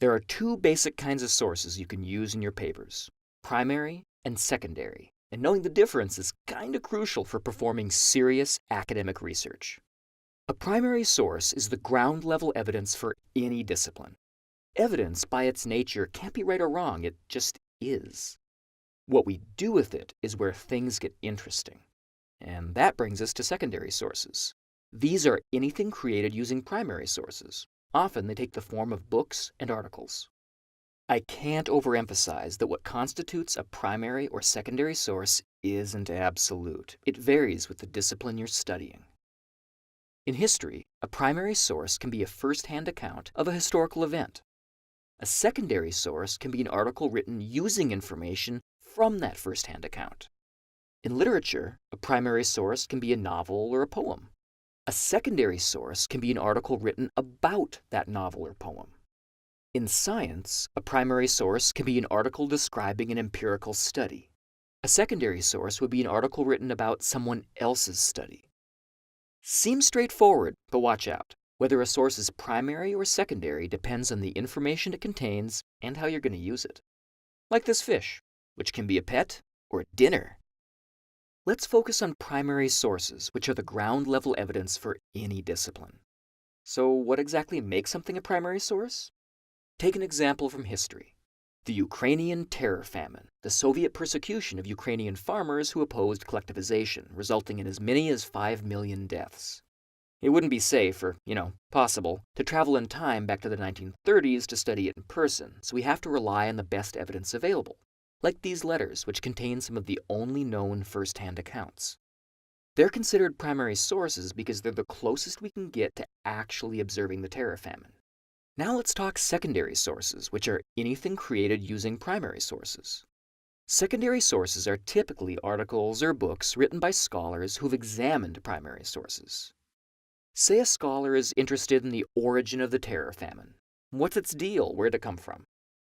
There are two basic kinds of sources you can use in your papers: primary and secondary. And knowing the difference is kind of crucial for performing serious academic research. A primary source is the ground level evidence for any discipline. Evidence, by its nature, can't be right or wrong, it just is. What we do with it is where things get interesting. And that brings us to secondary sources. These are anything created using primary sources. Often they take the form of books and articles. I can't overemphasize that what constitutes a primary or secondary source isn't absolute. It varies with the discipline you're studying. In history, a primary source can be a first-hand account of a historical event. A secondary source can be an article written using information from that first-hand account. In literature, a primary source can be a novel or a poem. A secondary source can be an article written about that novel or poem. In science, a primary source can be an article describing an empirical study. A secondary source would be an article written about someone else's study. Seems straightforward, but watch out. Whether a source is primary or secondary depends on the information it contains and how you're going to use it. Like this fish, which can be a pet or dinner. Let's focus on primary sources, which are the ground-level evidence for any discipline. So what exactly makes something a primary source? Take an example from history. The Ukrainian terror famine, the Soviet persecution of Ukrainian farmers who opposed collectivization, resulting in as many as 5 million deaths. It wouldn't be safe or, possible to travel in time back to the 1930s to study it in person, so we have to rely on the best evidence available, like these letters, which contain some of the only known first-hand accounts. They're considered primary sources because they're the closest we can get to actually observing the terror famine. Now let's talk secondary sources, which are anything created using primary sources. Secondary sources are typically articles or books written by scholars who've examined primary sources. Say a scholar is interested in the origin of the terror famine. What's its deal? Where'd it come from?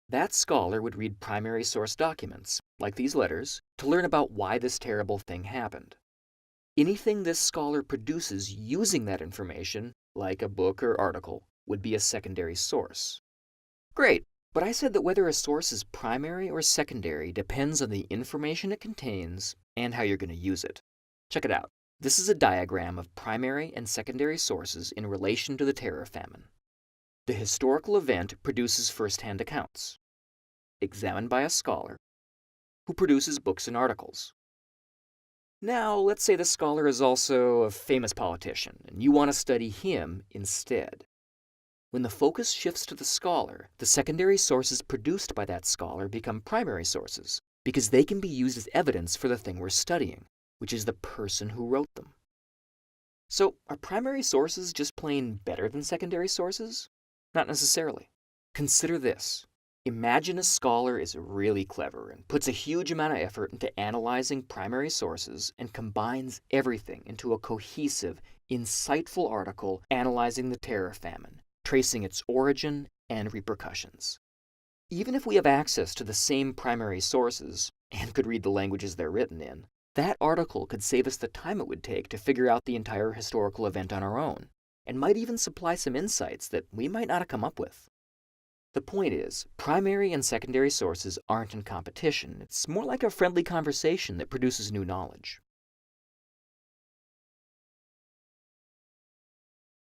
That scholar would read primary source documents, like these letters, to learn about why this terrible thing happened. Anything this scholar produces using that information, like a book or article, would be a secondary source. Great, but I said that whether a source is primary or secondary depends on the information it contains and how you're going to use it. Check it out. This is a diagram of primary and secondary sources in relation to the terror famine. The historical event produces first-hand accounts, examined by a scholar, who produces books and articles. Now, let's say the scholar is also a famous politician, and you want to study him instead. When the focus shifts to the scholar, the secondary sources produced by that scholar become primary sources, because they can be used as evidence for the thing we're studying, which is the person who wrote them. So, are primary sources just plain better than secondary sources? Not necessarily. Consider this. Imagine a scholar is really clever and puts a huge amount of effort into analyzing primary sources and combines everything into a cohesive, insightful article analyzing the terror famine, tracing its origin and repercussions. Even if we have access to the same primary sources and could read the languages they're written in, that article could save us the time it would take to figure out the entire historical event on our own, and might even supply some insights that we might not have come up with. The point is, primary and secondary sources aren't in competition. It's more like a friendly conversation that produces new knowledge.